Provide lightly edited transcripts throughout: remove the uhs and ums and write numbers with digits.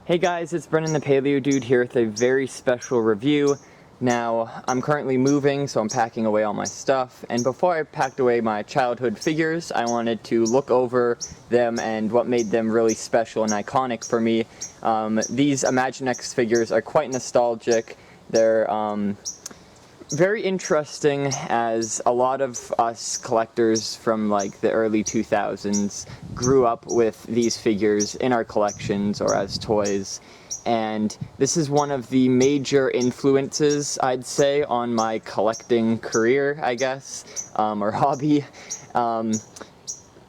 Hey guys, it's Brennan the Paleo Dude here with a very special review. Now, I'm currently moving, so I'm packing away all my stuff, and before I packed away my childhood figures, I wanted to look over them and what made them really special and iconic for me. These Imaginext figures are quite nostalgic. They're very interesting, as a lot of us collectors from like the early 2000s grew up with these figures in our collections or as toys, and this is one of the major influences, I'd say, on my collecting career, I guess, or hobby,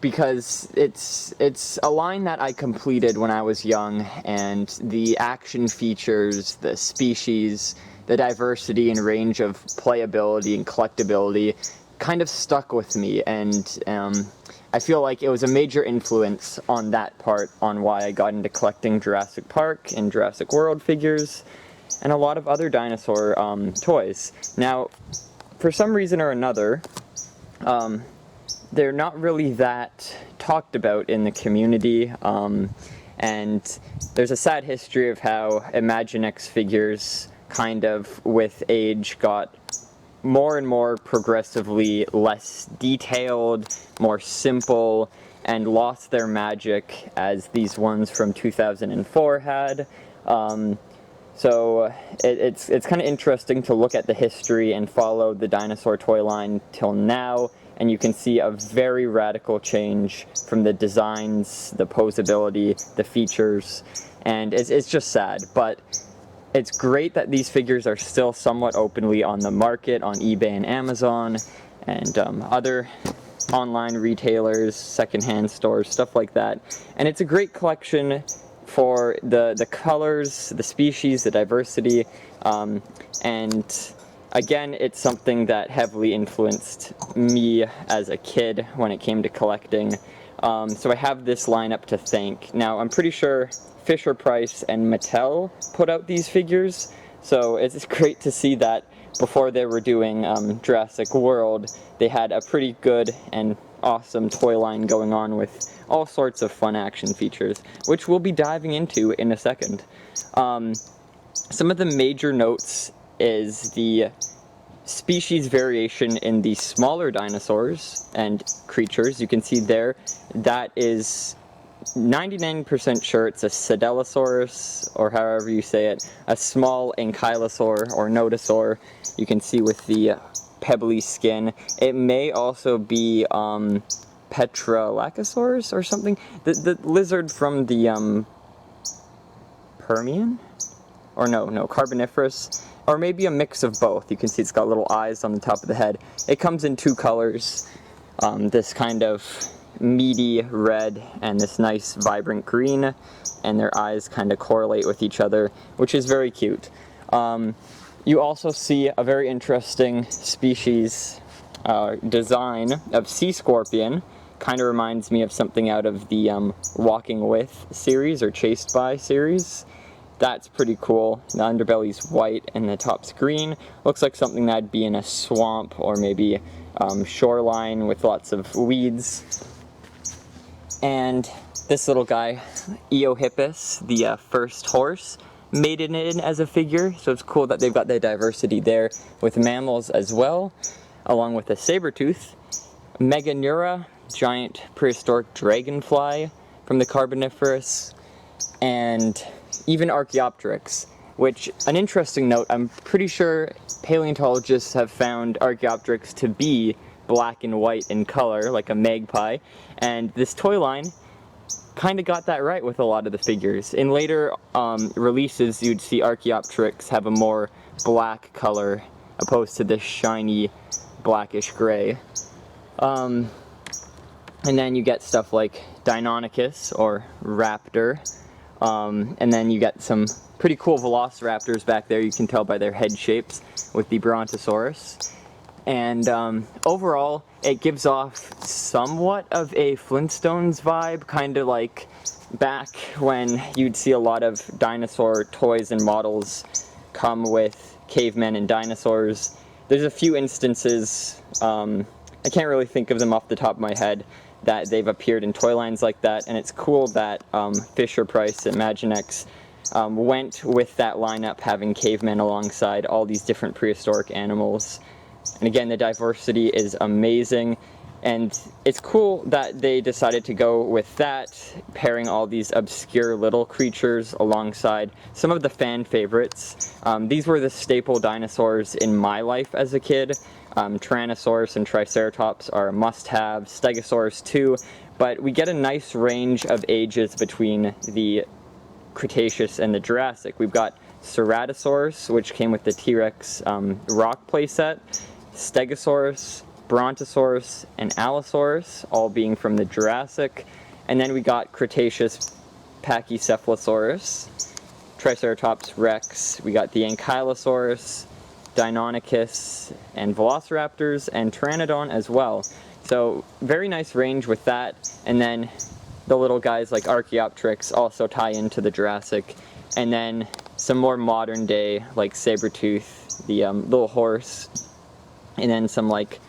because it's a line that I completed when I was young, and the action features, the species, the diversity and range of playability and collectability kind of stuck with me, and I feel like it was a major influence on that part, on why I got into collecting Jurassic Park and Jurassic World figures, and a lot of other dinosaur toys. Now, for some reason or another, they're not really that talked about in the community, and there's a sad history of how Imaginext figures kind of with age got more and more progressively less detailed, more simple, and lost their magic as these ones from 2004 had. So it's kind of interesting to look at the history and follow the dinosaur toy line till now, and you can see a very radical change from the designs, the posability, the features, and it's just sad, but it's great that these figures are still somewhat openly on the market on eBay and Amazon and other online retailers, secondhand stores, stuff like that. And it's a great collection for the colors, the species, the diversity, and again, it's something that heavily influenced me as a kid when it came to collecting. So I have this lineup to thank. Now, I'm pretty sure Fisher-Price and Mattel put out these figures, so it's great to see that before they were doing Jurassic World, they had a pretty good and awesome toy line going on with all sorts of fun action features, which we'll be diving into in a second. Some of the major notes is the species variation in the smaller dinosaurs and creatures. You can see there, that is 99% sure it's a Stegosaurus, or however you say it, a small Ankylosaur or nodosaur. You can see with the pebbly skin. It may also be Petrolacosaurus or something. The lizard from the Permian? Or no, Carboniferous. Or maybe a mix of both. You can see it's got little eyes on the top of the head. It comes in two colors. This kind of meaty red and this nice vibrant green, and their eyes kind of correlate with each other, which is very cute. You also see a very interesting species design of sea scorpion. Kind of reminds me of something out of the Walking With series or Chased By series. That's pretty cool. The underbelly's white and the top's green. Looks like something that'd be in a swamp or maybe shoreline with lots of weeds. And this little guy, Eohippus, the first horse, made it in as a figure, so it's cool that they've got the diversity there with mammals as well, along with a saber-tooth. Meganeura, giant prehistoric dragonfly from the Carboniferous, and even Archaeopteryx, which, an interesting note, I'm pretty sure paleontologists have found Archaeopteryx to be black and white in color, like a magpie, and this toy line kind of got that right with a lot of the figures. In later releases, you'd see Archaeopteryx have a more black color, opposed to this shiny blackish gray. And then you get stuff like Deinonychus, or Raptor, and then you get some pretty cool velociraptors back there, you can tell by their head shapes, with the Brontosaurus. And overall, it gives off somewhat of a Flintstones vibe, kind of like back when you'd see a lot of dinosaur toys and models come with cavemen and dinosaurs. There's a few instances, I can't really think of them off the top of my head, that they've appeared in toy lines like that, and it's cool that Fisher-Price and Imaginext went with that lineup, having cavemen alongside all these different prehistoric animals. And again, the diversity is amazing. And it's cool that they decided to go with that, pairing all these obscure little creatures alongside some of the fan favorites. These were the staple dinosaurs in my life as a kid. Tyrannosaurus and Triceratops are a must-have, Stegosaurus too, but we get a nice range of ages between the Cretaceous and the Jurassic. We've got Ceratosaurus, which came with the T-Rex Rock Playset, Stegosaurus, Brontosaurus, and Allosaurus, all being from the Jurassic. And then we got Cretaceous Pachycephalosaurus, Triceratops Rex, we got the Ankylosaurus, Deinonychus, and Velociraptors, and Pteranodon as well. So very nice range with that. And then the little guys like Archaeopteryx also tie into the Jurassic. And then some more modern day like Saber-tooth, the little horse, and then some like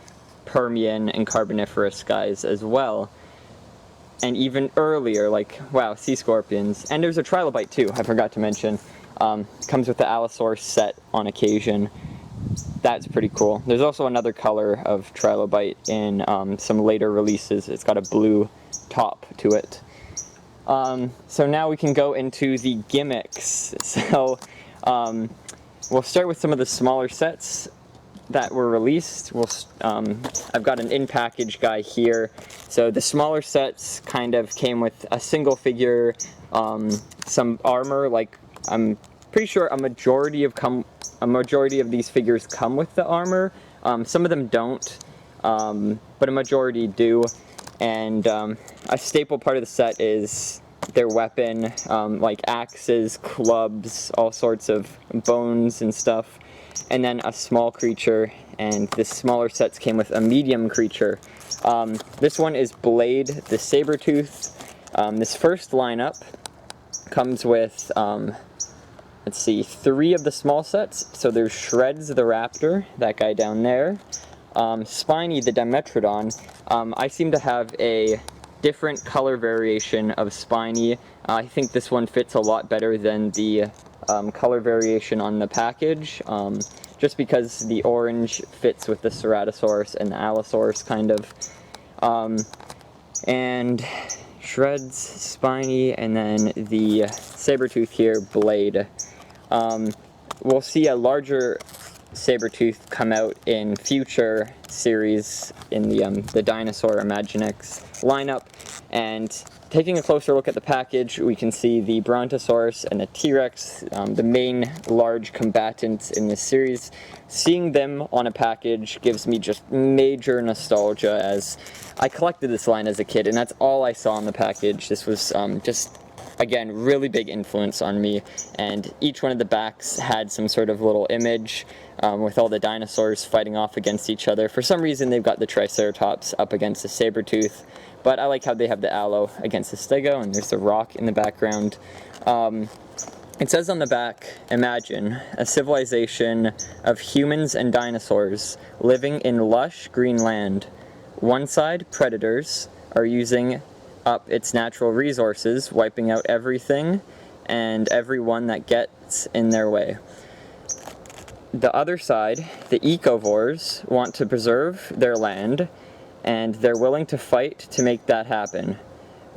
Permian and Carboniferous guys as well. And even earlier, like, wow, sea scorpions. And there's a trilobite too, I forgot to mention. Comes with the Allosaurus set on occasion. That's pretty cool. There's also another color of trilobite in some later releases. It's got a blue top to it. So now we can go into the gimmicks. So we'll start with some of the smaller sets that were released. I've got an in-package guy here. So the smaller sets kind of came with a single figure, some armor. Like, I'm pretty sure a majority of these figures come with the armor. Some of them don't, but a majority do. And a staple part of the set is their weapon, like axes, clubs, all sorts of bones and stuff. And then a small creature, and this smaller sets came with a medium creature. This one is Blade, the Saber-tooth. This first lineup comes with, let's see, 3 of the small sets. So there's Shreds the Raptor, that guy down there. Spiny the Dimetrodon. I seem to have a different color variation of Spiny. I think this one fits a lot better than the color variation on the package, just because the orange fits with the Ceratosaurus and the Allosaurus kind of. And Shreds, Spiny, and then the Saber-tooth here, Blade. We'll see a larger Saber-tooth come out in future series in the Dinosaur Imaginext lineup. And taking a closer look at the package, we can see the Brontosaurus and the T-Rex, the main large combatants in this series. Seeing them on a package gives me just major nostalgia, as I collected this line as a kid, and that's all I saw on the package. This was just, again, really big influence on me, and each one of the backs had some sort of little image with all the dinosaurs fighting off against each other. For some reason, they've got the Triceratops up against the Saber-tooth, but I like how they have the Allo against the Stego, and there's the rock in the background. It says on the back, imagine a civilization of humans and dinosaurs living in lush green land. One side, predators, are using up its natural resources, wiping out everything and everyone that gets in their way. The other side, the ecovores, want to preserve their land, and they're willing to fight to make that happen.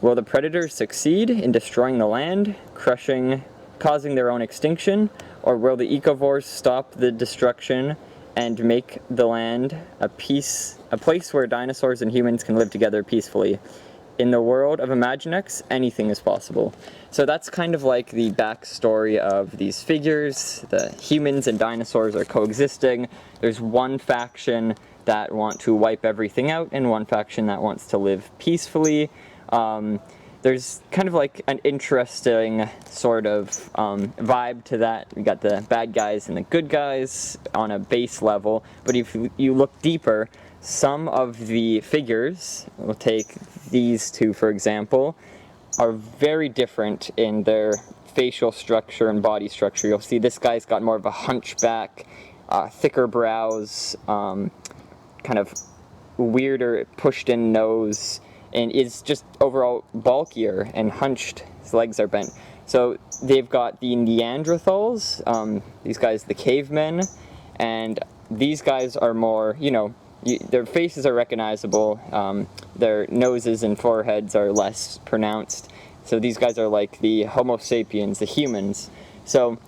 Will the predators succeed in destroying the land, causing their own extinction, or will the ecovores stop the destruction and make the land a place where dinosaurs and humans can live together peacefully? In the world of Imaginext, anything is possible. So that's kind of like the backstory of these figures. The humans and dinosaurs are coexisting. There's one faction that want to wipe everything out, and one faction that wants to live peacefully. There's kind of like an interesting sort of vibe to that. We got the bad guys and the good guys on a base level, but if you look deeper, some of the figures, we'll take these two for example, are very different in their facial structure and body structure. You'll see this guy's got more of a hunchback, thicker brows, kind of weirder pushed in nose, and is just overall bulkier and hunched. His legs are bent. So they've got the Neanderthals, these guys the cavemen, and these guys are more, you know, their faces are recognizable, their noses and foreheads are less pronounced. So these guys are like the Homo sapiens, the humans. So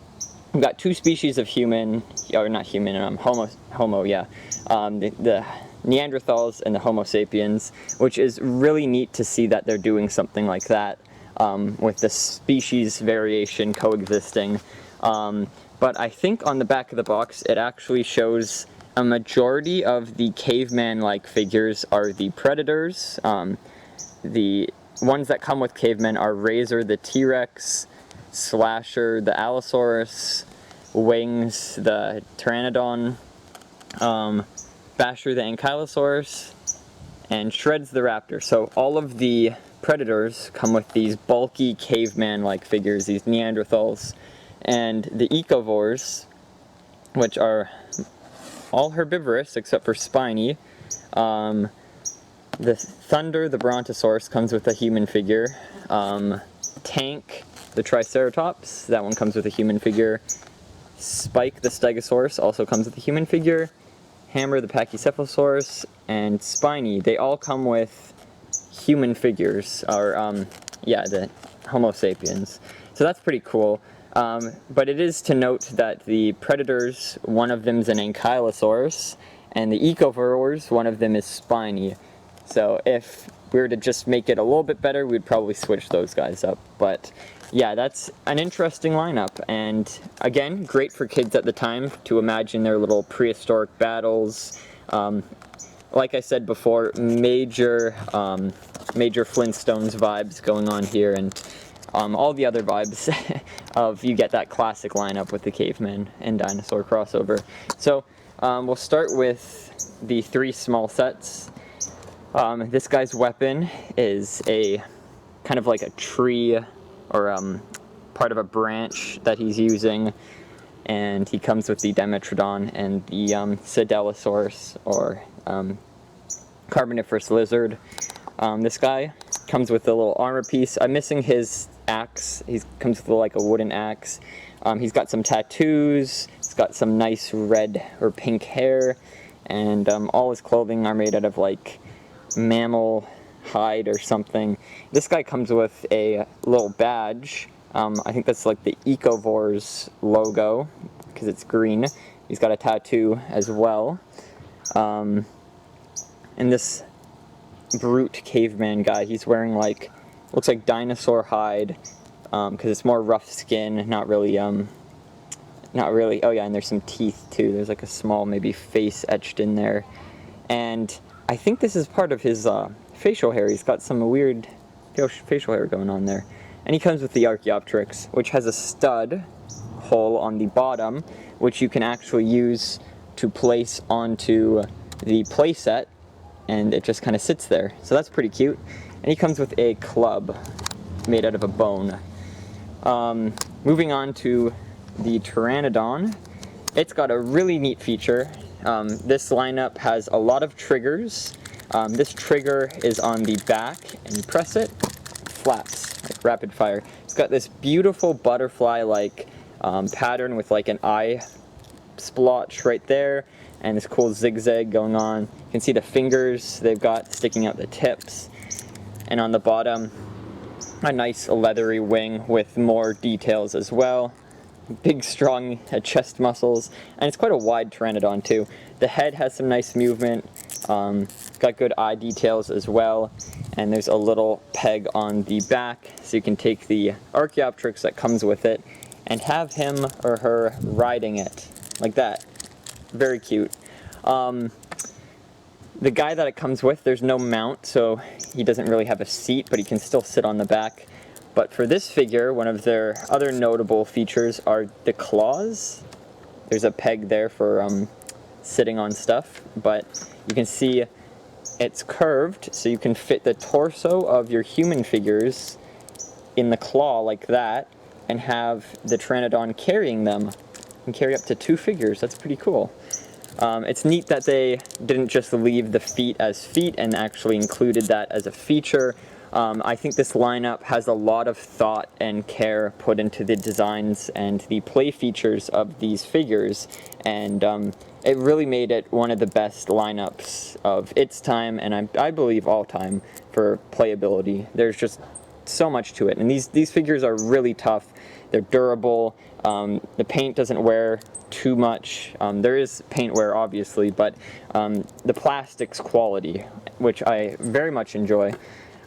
we've got two species of human, or not human, Homo, yeah. The Neanderthals and the Homo sapiens, which is really neat to see that they're doing something like that. With the species variation coexisting. But I think on the back of the box it actually shows a majority of the caveman-like figures are the predators. The ones that come with cavemen are Razor the T-Rex, Slasher the Allosaurus, Wings the Pteranodon, Basher the Ankylosaurus, and Shreds the Raptor. So all of the predators come with these bulky caveman-like figures, these Neanderthals, and the ecovores, which are all herbivorous except for spiny. The Thunder, the Brontosaurus, comes with a human figure. Tank, the Triceratops, that one comes with a human figure. Spike, the Stegosaurus, also comes with a human figure. Hammer, the Pachycephalosaurus, and Spiny, they all come with human figures, or yeah, the Homo sapiens. So that's pretty cool. But it is to note that the predators, one of them is an Ankylosaurus, and the ecovores, one of them is Spiny. So if we were to just make it a little bit better, we'd probably switch those guys up. But yeah, that's an interesting lineup, and again, great for kids at the time to imagine their little prehistoric battles. Like I said before, major Flintstones vibes going on here, and all the other vibes of you get that classic lineup with the caveman and dinosaur crossover. So we'll start with the three small sets. This guy's weapon is a kind of like a tree or part of a branch that he's using, and he comes with the Dimetrodon and the Cedellosaurus, or Carboniferous lizard. This guy comes with a little armor piece. I'm missing his axe. He comes with like a wooden axe. He's got some tattoos. He's got some nice red or pink hair, and all his clothing are made out of like mammal hide or something. This guy comes with a little badge. I think that's like the Ecovores logo because it's green. He's got a tattoo as well. And this brute caveman guy, he's wearing like, looks like dinosaur hide, because it's more rough skin, not really, oh yeah, and there's some teeth too. There's like a small maybe face etched in there. And I think this is part of his facial hair. He's got some weird facial hair going on there. And he comes with the Archaeopteryx, which has a stud hole on the bottom, which you can actually use to place onto the playset, and it just kind of sits there. So that's pretty cute. And he comes with a club made out of a bone. Moving on to the Pteranodon. It's got a really neat feature. This lineup has a lot of triggers. This trigger is on the back, and you press it, flaps, like rapid fire. It's got this beautiful butterfly-like pattern with like an eye splotch right there, and this cool zigzag going on. You can see the fingers they've got sticking out the tips, and on the bottom a nice leathery wing with more details as well. Big strong chest muscles, and it's quite a wide Pteranodon too. The head has some nice movement, got good eye details as well, and there's a little peg on the back so you can take the Archaeopteryx that comes with it and have him or her riding it like that. Very cute. The guy that it comes with, there's no mount, so he doesn't really have a seat, but he can still sit on the back. But for this figure, one of their other notable features are the claws. There's a peg there for sitting on stuff, but you can see it's curved, so you can fit the torso of your human figures in the claw like that, and have the Pteranodon carrying them. You can carry up to 2 figures. That's pretty cool. It's neat that they didn't just leave the feet as feet and actually included that as a feature. I think this lineup has a lot of thought and care put into the designs and the play features of these figures, and it really made it one of the best lineups of its time, and I believe all time, for playability. There's just so much to it, and these figures are really tough. They're durable. The paint doesn't wear too much. There is paint wear, obviously, but the plastic's quality, which I very much enjoy,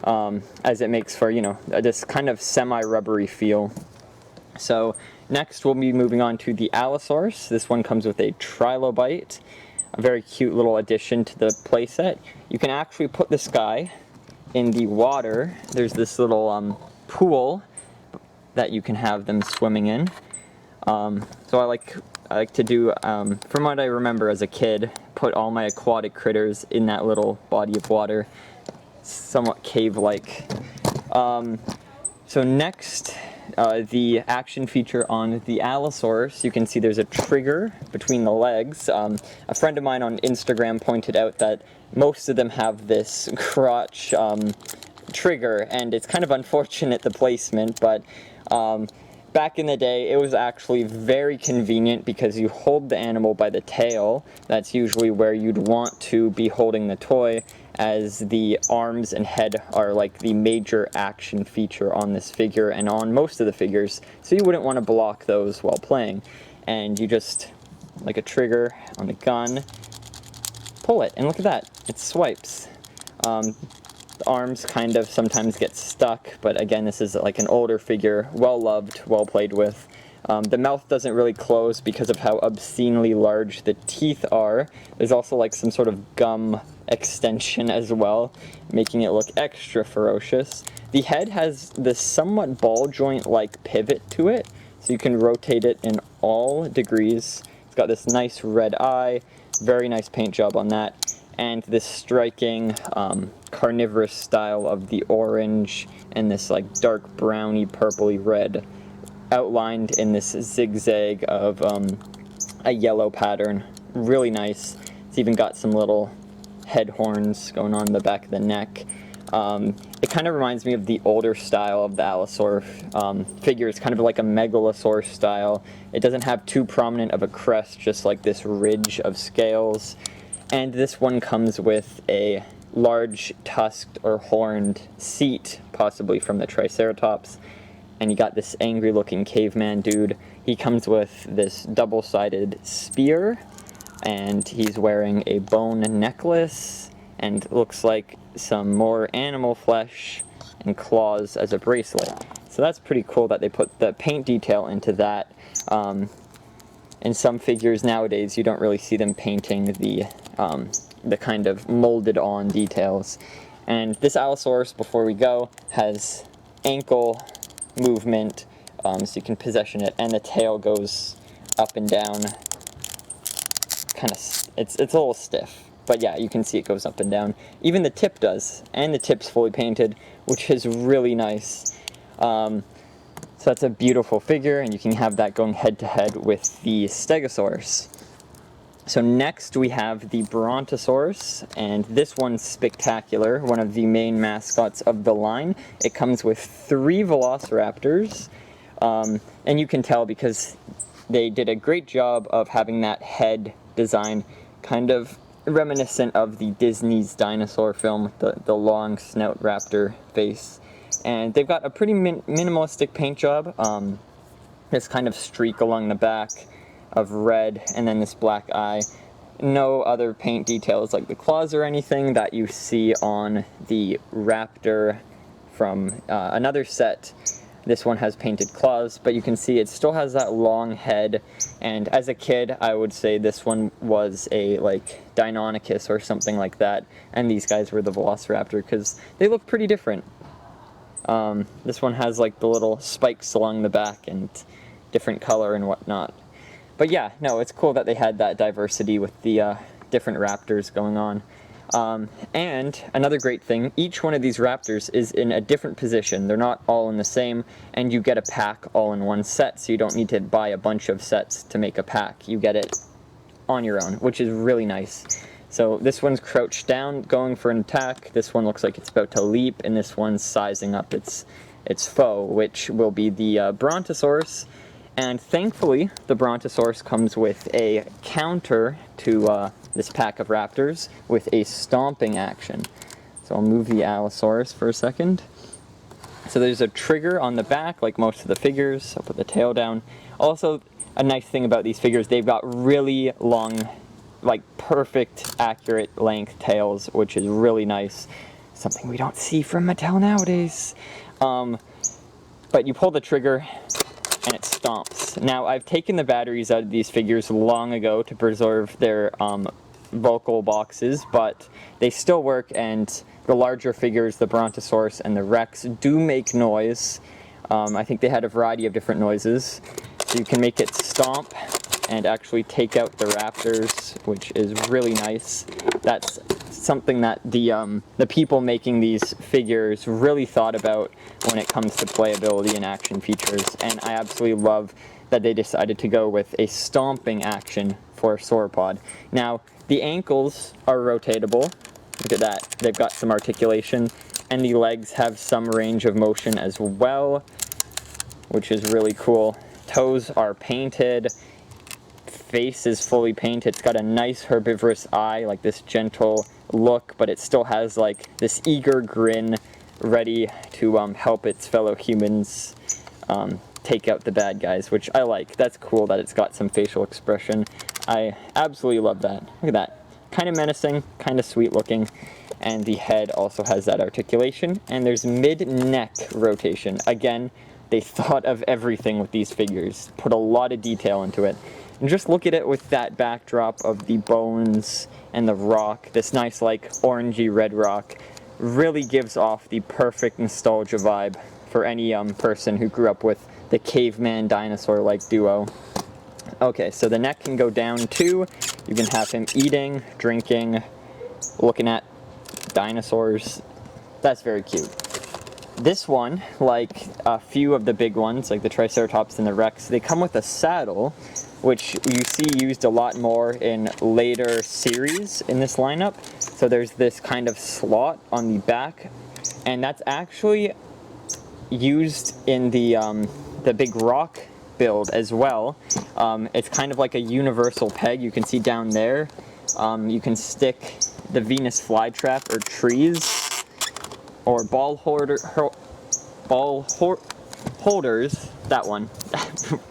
as it makes for, you know, this kind of semi-rubbery feel. So next we'll be moving on to the Allosaurus. This one comes with a trilobite, a very cute little addition to the playset. You can actually put this guy in the water. There's this little pool that you can have them swimming in. So I like to do, from what I remember as a kid, put all my aquatic critters in that little body of water, somewhat cave-like. So next, the action feature on the Allosaurus, you can see there's a trigger between the legs. A friend of mine on Instagram pointed out that most of them have this crotch trigger, and it's kind of unfortunate, the placement, but back in the day, it was actually very convenient because you hold the animal by the tail. That's usually where you'd want to be holding the toy, as the arms and head are like the major action feature on this figure and on most of the figures, so you wouldn't want to block those while playing. And you just, like a trigger on the gun, pull it, and look at that, it swipes. The arms kind of sometimes get stuck, but again, this is like an older figure, well loved, well played with. The mouth doesn't really close because of how obscenely large the teeth are. There's also like some sort of gum extension as well, making it look extra ferocious. The head has this somewhat ball joint like pivot to it, so you can rotate it in all degrees. It's got this nice red eye, very nice paint job on that, and this striking carnivorous style of the orange and this like dark browny purpley red outlined in this zigzag of a yellow pattern. Really nice. It's even got some little head horns going on the back of the neck. It kind of reminds me of the older style of the Allosaurus figure. It's kind of like a Megalosaurus style. It doesn't have too prominent of a crest, just like this ridge of scales. And this one comes with a large tusked or horned seat, possibly from the Triceratops. And you got this angry looking caveman dude. He comes with this double-sided spear, and he's wearing a bone necklace, and looks like some more animal flesh and claws as a bracelet. So that's pretty cool that they put the paint detail into that. In some figures nowadays, you don't really see them painting the kind of molded on details. And this Allosaurus, before we go, has ankle movement, so you can position it, and the tail goes up and down. Kind of, it's a little stiff, but yeah, you can see it goes up and down. Even the tip does, and the tip's fully painted, which is really nice. So that's a beautiful figure, and you can have that going head to head with the Stegosaurus. So next we have the Brontosaurus, and this one's spectacular, one of the main mascots of the line. It comes with 3 velociraptors, and you can tell because they did a great job of having that head design kind of reminiscent of the Disney's Dinosaur film with the long snout raptor face. And they've got a pretty minimalistic paint job, this kind of streak along the back of red, and then this black eye. No other paint details like the claws or anything that you see on the raptor from another set. This one has painted claws, but you can see it still has that long head, and as a kid I would say this one was a like Deinonychus or something like that, and these guys were the Velociraptor because they look pretty different. This one has like the little spikes along the back and different color and whatnot. But yeah, no, it's cool that they had that diversity with the different raptors going on. And another great thing, each one of these raptors is in a different position. They're not all in the same, and you get a pack all in one set, so you don't need to buy a bunch of sets to make a pack. You get it on your own, which is really nice. So this one's crouched down, going for an attack. This one looks like it's about to leap, and this one's sizing up its foe, which will be the Brontosaurus. And thankfully, the Brontosaurus comes with a counter to this pack of raptors with a stomping action. So I'll move the Allosaurus for a second. So there's a trigger on the back, like most of the figures. I'll put the tail down. Also, a nice thing about these figures, they've got really long, like perfect, accurate length tails, which is really nice. Something we don't see from Mattel nowadays. But you pull the trigger, and it stomps. Now, I've taken the batteries out of these figures long ago to preserve their vocal boxes, but they still work, and the larger figures, the Brontosaurus and the Rex, do make noise. I think they had a variety of different noises. So you can make it stomp and actually take out the raptors, which is really nice. That's something that the people making these figures really thought about when it comes to playability and action features, and I absolutely love that they decided to go with a stomping action for a sauropod. Now, the ankles are rotatable. Look at that, they've got some articulation, and the legs have some range of motion as well, which is really cool. Toes are painted, face is fully painted. It's got a nice herbivorous eye, like this gentle look, but it still has like this eager grin, ready to help its fellow humans take out the bad guys, which I like. That's cool that it's got some facial expression. I absolutely love that. Look at that. Kind of menacing, kind of sweet looking, and the head also has that articulation, and there's mid-neck rotation. Again, they thought of everything with these figures, put a lot of detail into it. And just look at it with that backdrop of the bones and the rock, this nice like orangey red rock, really gives off the perfect nostalgia vibe for any person who grew up with the caveman dinosaur-like duo. Okay, so the neck can go down too. You can have him eating, drinking, looking at dinosaurs. That's very cute. This one, like a few of the big ones, like the Triceratops and the Rex, they come with a saddle, which you see used a lot more in later series in this lineup. So there's this kind of slot on the back, and that's actually used in the big rock build as well. It's kind of like a universal peg. You can see down there. You can stick the Venus flytrap or trees or ball holders. That one.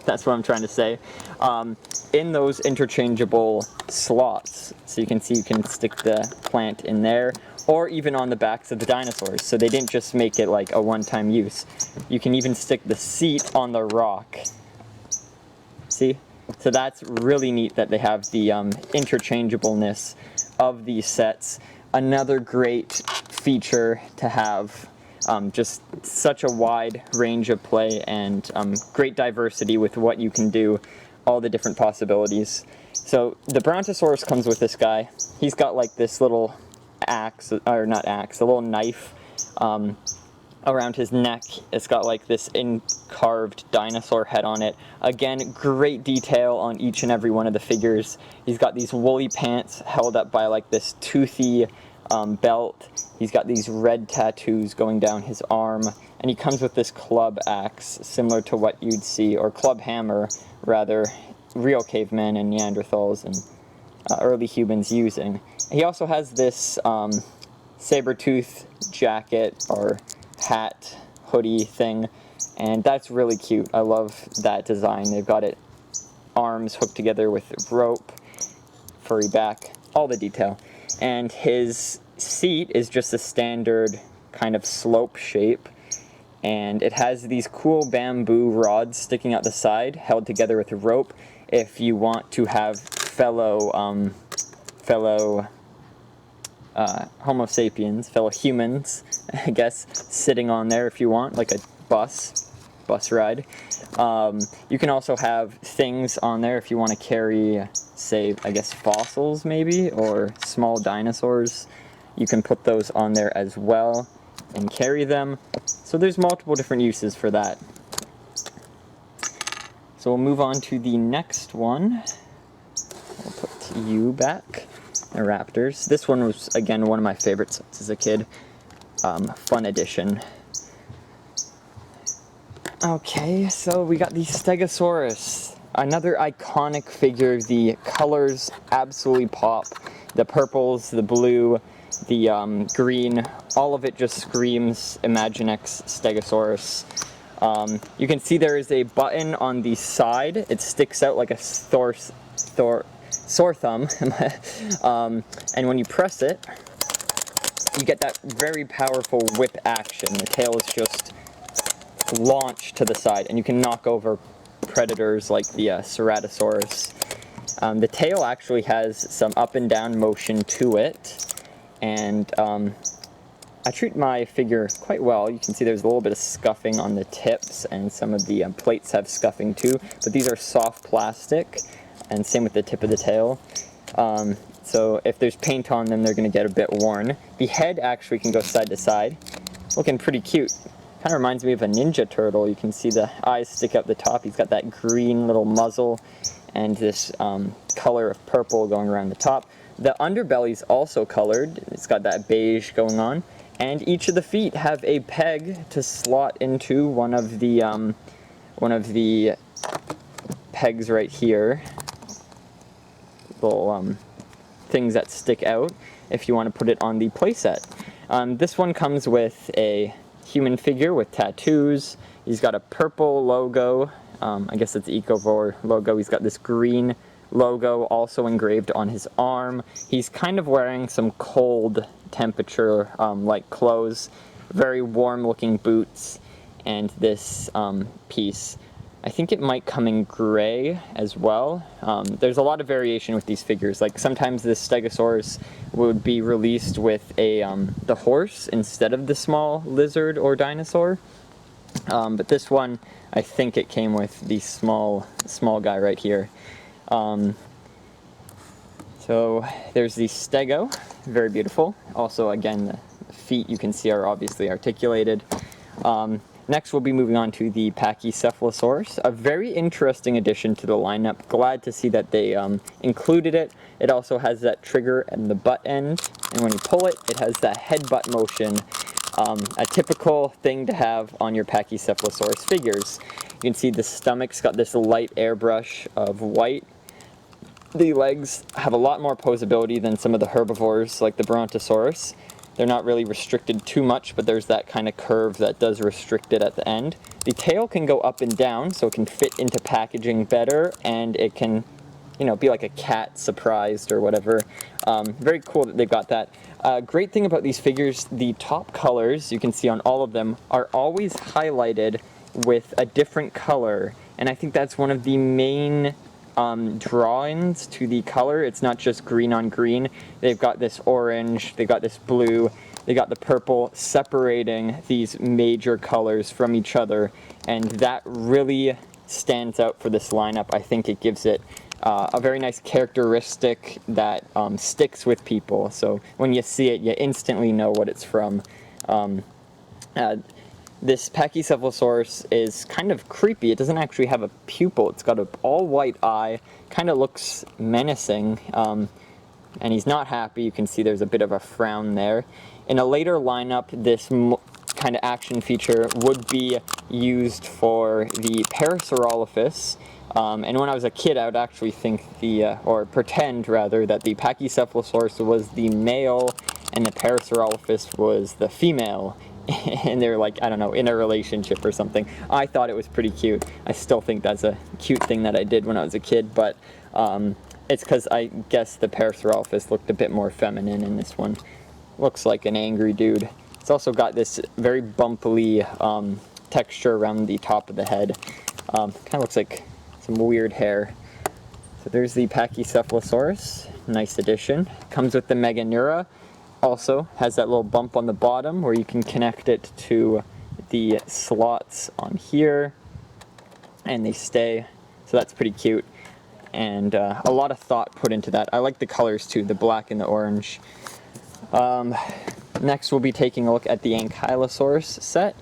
That's what I'm trying to say. In those interchangeable slots. So you can see you can stick the plant in there, or even on the backs of the dinosaurs. So they didn't just make it like a one-time use. You can even stick the seat on the rock. See? So that's really neat that they have the interchangeableness of these sets. Another great feature to have. Just such a wide range of play and great diversity with what you can do, all the different possibilities. So the Brontosaurus comes with this guy. He's got like this little axe, or not axe, a little knife around his neck. It's got like this carved dinosaur head on it. Again, great detail on each and every one of the figures. He's got these woolly pants held up by like this toothy belt. He's got these red tattoos going down his arm, and he comes with this club axe, similar to what you'd see, or club hammer, rather, real cavemen and Neanderthals and early humans using. He also has this saber-tooth jacket or hat, hoodie thing, and that's really cute. I love that design. They've got it arms hooked together with rope, furry back, all the detail. And his seat is just a standard kind of slope shape, and it has these cool bamboo rods sticking out the side, held together with a rope, if you want to have fellow Homo sapiens, fellow humans, I guess, sitting on there if you want, like a bus ride. You can also have things on there if you want to carry, say, I guess fossils maybe, or small dinosaurs. You can put those on there as well and carry them. So there's multiple different uses for that. So we'll move on to the next one. We'll put you back. raptors. This one was, again, one of my favorites as a kid. Fun addition. Okay, so we got the Stegosaurus. Another iconic figure. The colors absolutely pop. The purples, the blue, the green, all of it just screams Imaginext Stegosaurus. You can see there is a button on the side. It sticks out like a sore thumb. And when you press it, you get that very powerful whip action. The tail is just launched to the side, and you can knock over predators like the Ceratosaurus. The tail actually has some up and down motion to it, and I treat my figure quite well. You can see there's a little bit of scuffing on the tips, and some of the plates have scuffing too, but these are soft plastic, and same with the tip of the tail. So if there's paint on them, they're going to get a bit worn. The head actually can go side to side, looking pretty cute. Kind of reminds me of a Ninja Turtle. You can see the eyes stick out the top. He's got that green little muzzle and this color of purple going around the top. The underbelly's also colored. It's got that beige going on. And each of the feet have a peg to slot into one of the pegs right here. Little things that stick out if you want to put it on the playset. This one comes with a human figure with tattoos. He's got a purple logo. I guess it's Ecovore logo. He's got this green logo also engraved on his arm. He's kind of wearing some cold temperature like clothes, very warm looking boots, and this piece. I think it might come in gray as well. There's a lot of variation with these figures. Like sometimes this Stegosaurus would be released with the horse instead of the small lizard or dinosaur. But this one, I think it came with the small guy right here. So there's the Stego, very beautiful. Also, again, the feet you can see are obviously articulated. Next, we'll be moving on to the Pachycephalosaurus, a very interesting addition to the lineup. Glad to see that they included it. It also has that trigger and the butt end, and when you pull it, it has that headbutt motion, a typical thing to have on your Pachycephalosaurus figures. You can see the stomach's got this light airbrush of white. The legs have a lot more posability than some of the herbivores like the Brontosaurus. They're not really restricted too much, but there's that kind of curve that does restrict it at the end. The tail can go up and down, so it can fit into packaging better, and it can, you know, be like a cat surprised or whatever. Very cool that they've got that. Great thing about these figures, the top colors, you can see on all of them, are always highlighted with a different color, and I think that's one of the main drawings to the color. It's not just green on green. They've got this orange, they've got this blue, they got the purple, separating these major colors from each other, and that really stands out for this lineup. I think it gives it a very nice characteristic that sticks with people, so when you see it, you instantly know what it's from. This Pachycephalosaurus is kind of creepy. It doesn't actually have a pupil. It's got an all-white eye, kind of looks menacing, and he's not happy. You can see there's a bit of a frown there. In a later lineup, this kind of action feature would be used for the Parasaurolophus, and when I was a kid, I would actually think or pretend rather, that the Pachycephalosaurus was the male and the Parasaurolophus was the female. And they're like, I don't know, in a relationship or something. I thought it was pretty cute. I still think that's a cute thing that I did when I was a kid, but it's because I guess the Parasaurolophus looked a bit more feminine, and this one looks like an angry dude. It's also got this very bumpy texture around the top of the head. Kind of looks like some weird hair. So there's the Pachycephalosaurus, nice addition. Comes with the Meganeura. Also has that little bump on the bottom where you can connect it to the slots on here, and they stay, so that's pretty cute, and a lot of thought put into that. I like the colors too, the black and the orange. Next we'll be taking a look at the Ankylosaurus set.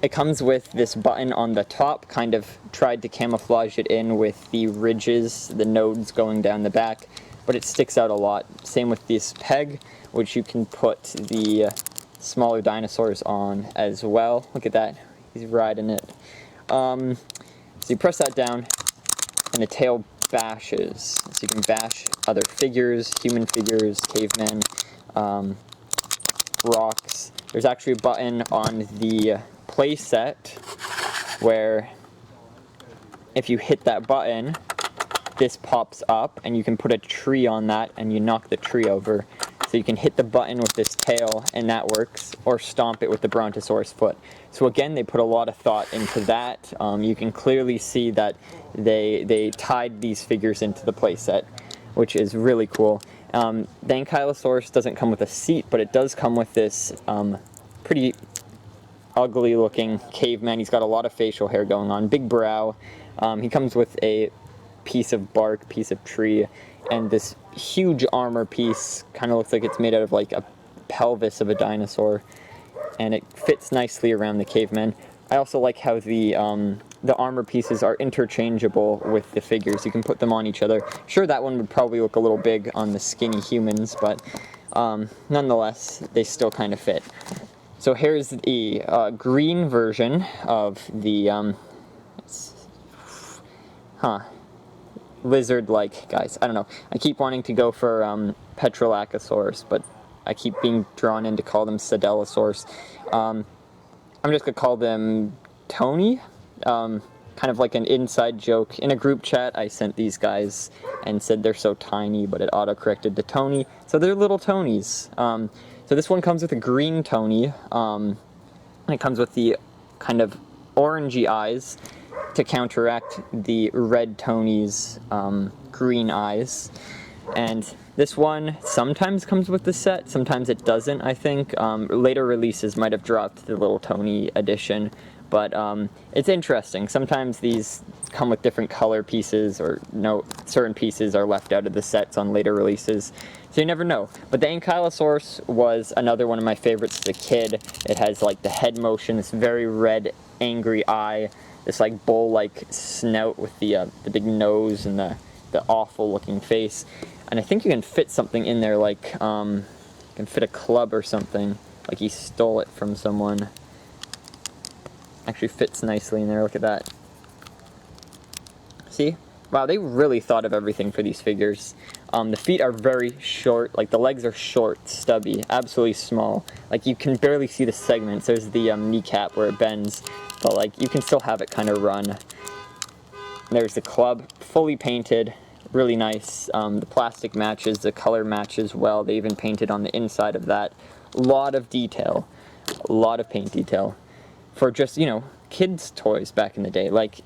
It comes with this button on the top, kind of tried to camouflage it in with the ridges, the nodes going down the back. but it sticks out a lot. Same with this peg, which you can put the smaller dinosaurs on as well. Look at that, he's riding it. So you press that down, and the tail bashes. So you can bash other figures, human figures, cavemen, rocks. There's actually a button on the playset where if you hit that button, this pops up and you can put a tree on that and you knock the tree over. So you can hit the button with this tail and that works, or stomp it with the Brontosaurus foot. So again, they put a lot of thought into that. You can clearly see that they tied these figures into the playset, which is really cool. The Ankylosaurus doesn't come with a seat, but it does come with this pretty ugly looking caveman. He's got a lot of facial hair going on, big brow. He comes with a piece of bark, piece of tree, and this huge armor piece. Kind of looks like it's made out of like a pelvis of a dinosaur, and it fits nicely around the caveman. I also like how the armor pieces are interchangeable with the figures. You can put them on each other. Sure, that one would probably look a little big on the skinny humans, but nonetheless, they still kind of fit. So here's the green version of the lizard-like guys. I don't know. I keep wanting to go for Allosaurus, but I keep being drawn in to call them Stegosaurus. I'm just gonna call them Tony. Kind of like an inside joke. In a group chat, I sent these guys and said they're so tiny, but it auto-corrected to Tony. So they're little Tonys. So this one comes with a green Tony. And it comes with the kind of orangey eyes to counteract the red Tony's green eyes. And this one sometimes comes with the set, sometimes it doesn't, I think. Later releases might have dropped the little Tony edition, but it's interesting. Sometimes these come with different color pieces, or no, certain pieces are left out of the sets on later releases. So you never know. But the Ankylosaurus was another one of my favorites as a kid. It has like the head motion, this very red, angry eye, this like bull-like snout with the big nose and the awful-looking face. And I think you can fit something in there, like you can fit a club or something, like he stole it from someone. Actually fits nicely in there. Look at that. See? Wow, they really thought of everything for these figures. The feet are very short, like the legs are short, stubby, absolutely small. Like you can barely see the segments. There's the kneecap where it bends, but like you can still have it kind of run. There's the club, fully painted, really nice. The plastic matches, the color matches well. They even painted on the inside of that. A lot of detail, a lot of paint detail for just, you know, kids' toys back in the day. Like,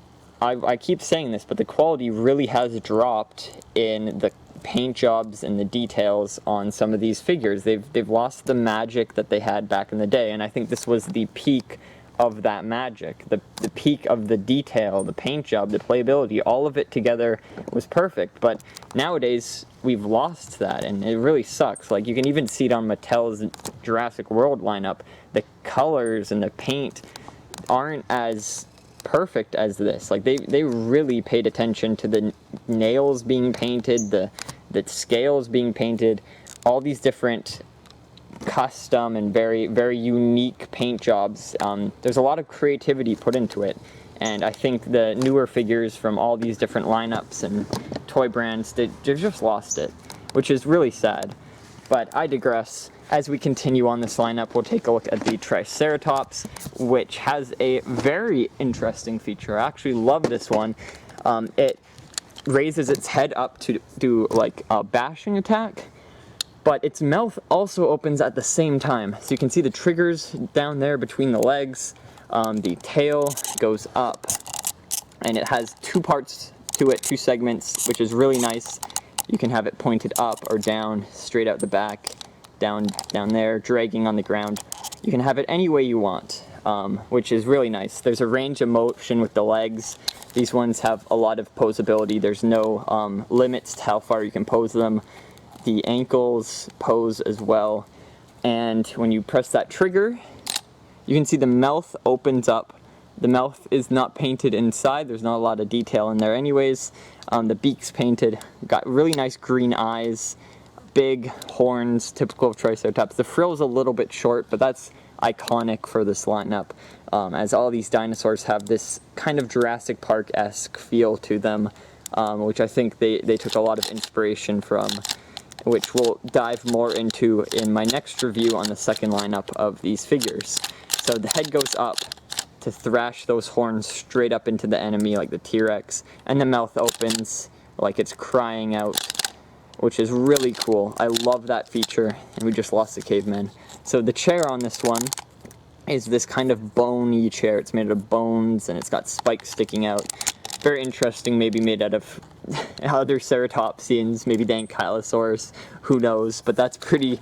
I keep saying this, but the quality really has dropped in the paint jobs and the details on some of these figures. They've lost the magic that they had back in the day, and I think this was the peak of that magic. The peak of the detail, the paint job, the playability, all of it together was perfect. But nowadays, we've lost that, and it really sucks. Like, you can even see it on Mattel's Jurassic World lineup. The colors and the paint aren't as perfect as this. Like, they really paid attention to the nails being painted, the scales being painted, all these different custom and very, very unique paint jobs. There's a lot of creativity put into it, and I think the newer figures from all these different lineups and toy brands, they've just lost it, which is really sad. But I digress. As we continue on this lineup, we'll take a look at the Triceratops, which has a very interesting feature. I actually love this one. It raises its head up to do like a bashing attack, but its mouth also opens at the same time. So you can see the triggers down there between the legs. The tail goes up, and it has two parts to it, two segments, which is really nice. You can have it pointed up or down, straight out the back, down there, dragging on the ground. You can have it any way you want, which is really nice. There's a range of motion with the legs. These ones have a lot of posability. There's no limits to how far you can pose them. The ankles pose as well. And when you press that trigger, you can see the mouth opens up The mouth is not painted inside, there's not a lot of detail in there anyways. The beak's painted, got really nice green eyes, big horns, typical of Triceratops. The frill's a little bit short, but that's iconic for this lineup, as all these dinosaurs have this kind of Jurassic Park-esque feel to them, which I think they took a lot of inspiration from, which we'll dive more into in my next review on the second lineup of these figures. So the head goes up to thrash those horns straight up into the enemy like the T-Rex, and the mouth opens like it's crying out, which is really cool. I love that feature, and we just lost the caveman. So the chair on this one is this kind of bony chair. It's made out of bones, and it's got spikes sticking out. Very interesting, maybe made out of other ceratopsians, maybe Dankylosaurus, who knows, but that's pretty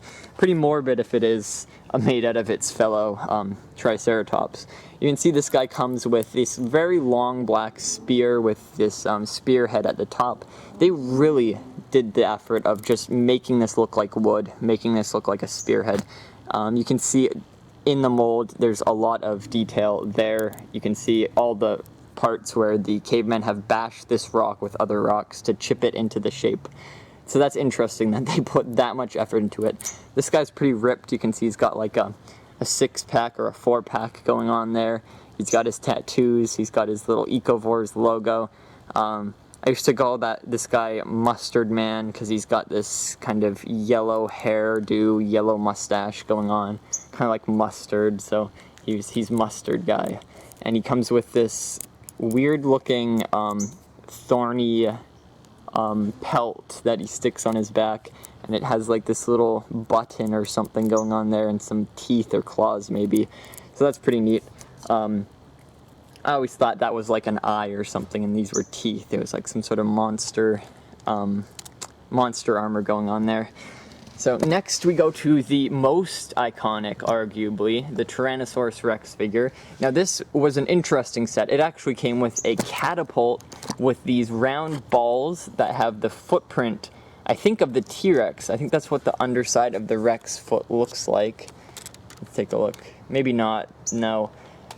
morbid if it is made out of its fellow Triceratops. You can see this guy comes with this very long black spear with this spearhead at the top. They really did the effort of just making this look like wood, making this look like a spearhead. You can see in the mold there's a lot of detail there. You can see all the parts where the cavemen have bashed this rock with other rocks to chip it into the shape. So that's interesting that they put that much effort into it. This guy's pretty ripped. You can see he's got like a 6-pack or a 4-pack going on there. He's got his tattoos. He's got his little Ecovores logo. I used to call this guy Mustard Man because he's got this kind of yellow hairdo, yellow mustache going on, kind of like mustard. So he's Mustard Guy, and he comes with this weird-looking thorny pelt that he sticks on his back, and it has like this little button or something going on there, and some teeth or claws maybe. So that's pretty neat. I always thought that was like an eye or something, and these were teeth. It was like some sort of monster armor going on there. So next we go to the most iconic, arguably, the Tyrannosaurus Rex figure. Now this was an interesting set. It actually came with a catapult with these round balls that have the footprint, I think, of the T-Rex. I think that's what the underside of the Rex foot looks like. Let's take a look. Maybe not, no.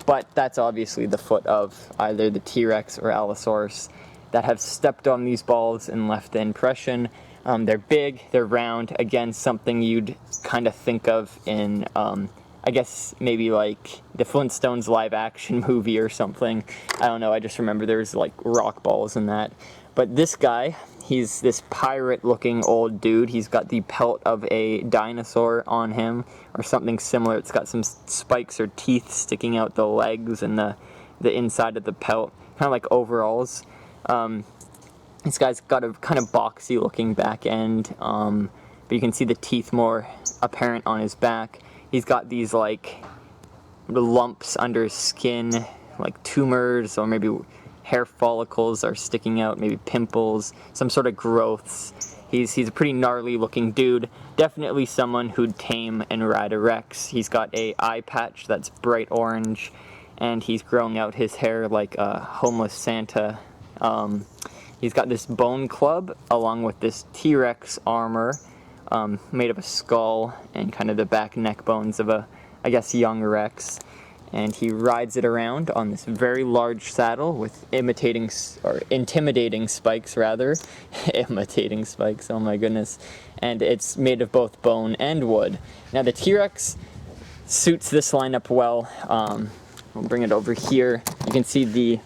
But that's obviously the foot of either the T-Rex or Allosaurus that have stepped on these balls and left the impression. They're big, they're round, again, something you'd kind of think of in, I guess, maybe like the Flintstones live-action movie or something. I don't know, I just remember there's like rock balls in that. But this guy, he's this pirate-looking old dude. He's got the pelt of a dinosaur on him, or something similar. It's got some spikes or teeth sticking out the legs and the inside of the pelt, kind of like overalls. This guy's got a kind of boxy looking back end, but you can see the teeth more apparent on his back. He's got these like lumps under his skin, like tumors, or maybe hair follicles are sticking out, maybe pimples, some sort of growths. He's a pretty gnarly looking dude, definitely someone who'd tame and ride a Rex. He's got a eye patch that's bright orange, and he's growing out his hair like a homeless Santa. He's got this bone club along with this T-Rex armor made of a skull and kind of the back neck bones of a, I guess, young Rex. And he rides it around on this very large saddle with intimidating spikes, rather. Imitating spikes, oh my goodness. And it's made of both bone and wood. Now the T-Rex suits this lineup well. We'll bring it over here. You can see the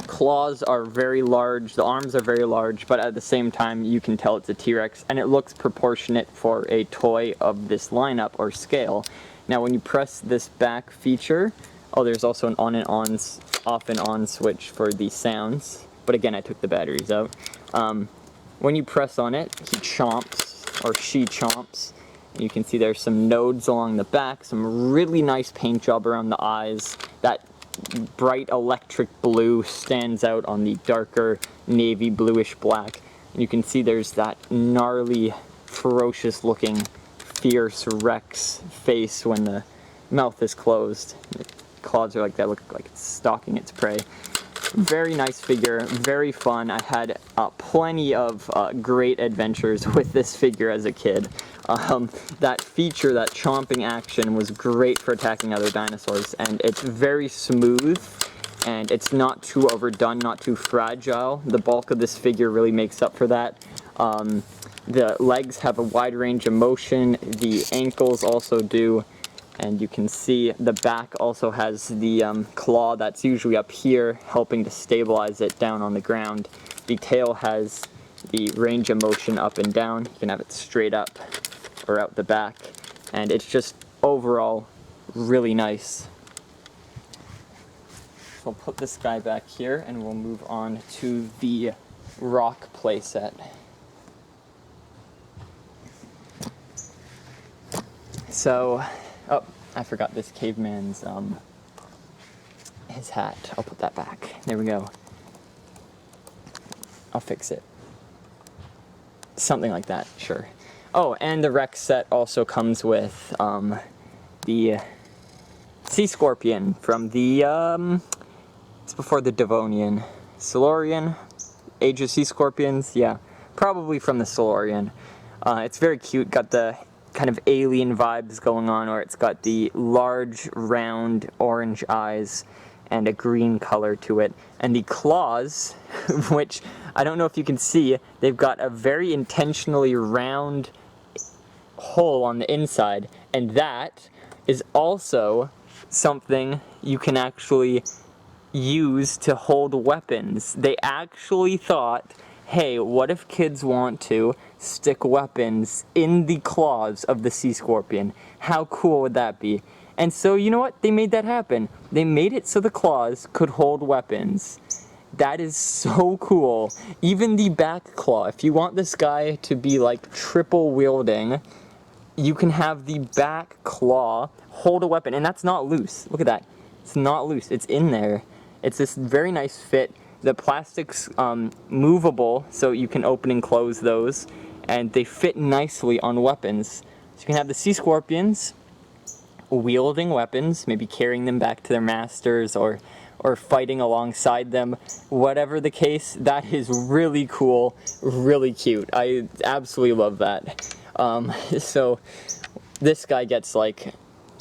claws are very large, the arms are very large, but at the same time you can tell it's a T-Rex, and it looks proportionate for a toy of this lineup or scale. Now when you press this back feature, there's also an on and on, off and on switch for the sounds, but again I took the batteries out. When you press on it, he chomps, or she chomps. You can see there's some nodes along the back, some really nice paint job around the eyes. That bright electric blue stands out on the darker navy bluish black. And you can see there's that gnarly, ferocious looking, fierce Rex face when the mouth is closed. The claws are like that, look like it's stalking its prey. Very nice figure, very fun. I had plenty of great adventures with this figure as a kid. That feature, that chomping action, was great for attacking other dinosaurs, and it's very smooth, and it's not too overdone, not too fragile. The bulk of this figure really makes up for that. The legs have a wide range of motion, the ankles also do, and you can see the back also has the claw that's usually up here, helping to stabilize it down on the ground. The tail has the range of motion up and down. You can have it straight up or out the back, and it's just overall really nice. So I'll put this guy back here and we'll move on to the Rock Playset. So, oh, I forgot this caveman's, his hat. I'll put that back. There we go. I'll fix it. Something like that, sure. Oh, and the Rex set also comes with, the sea scorpion from the, it's before the Devonian. Silurian, Age of Sea Scorpions, yeah, probably from the Silurian. It's very cute, got the kind of alien vibes going on, or it's got the large, round, orange eyes and a green color to it. And the claws, which I don't know if you can see, they've got a very intentionally round hole on the inside, and that is also something you can actually use to hold weapons. They actually thought, hey, what if kids want to stick weapons in the claws of the sea scorpion? How cool would that be? And so, you know what? They made that happen. They made it so the claws could hold weapons. That is so cool. Even the back claw, if you want this guy to be like triple wielding, you can have the back claw hold a weapon. And that's not loose. Look at that. It's not loose. It's in there. It's this very nice fit. The plastic's movable, so you can open and close those, and they fit nicely on weapons. So you can have the sea scorpions wielding weapons, maybe carrying them back to their masters, or fighting alongside them. Whatever the case, that is really cool, really cute. I absolutely love that. So this guy gets like